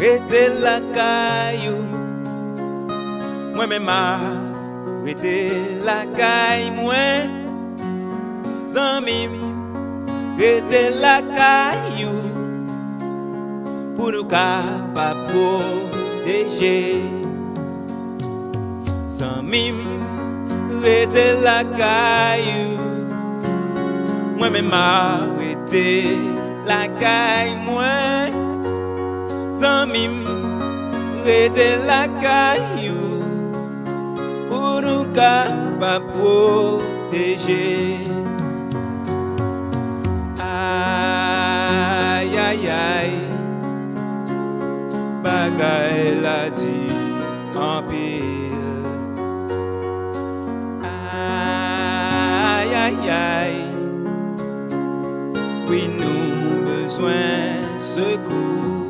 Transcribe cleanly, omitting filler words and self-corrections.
rete la caillou. Moi-même, rete la caille, moi. Zanmim, rete la caillou. Pour nous capables protéger. Zanmim, rete la caillou. Moi-même, rete la caille, moi. Zanmim, rete la caillou. Pour nous capables protéger. Aïe, aïe, aïe. Bagay la di en pile. Aïe, aïe, aïe. Oui, nous besoin secours.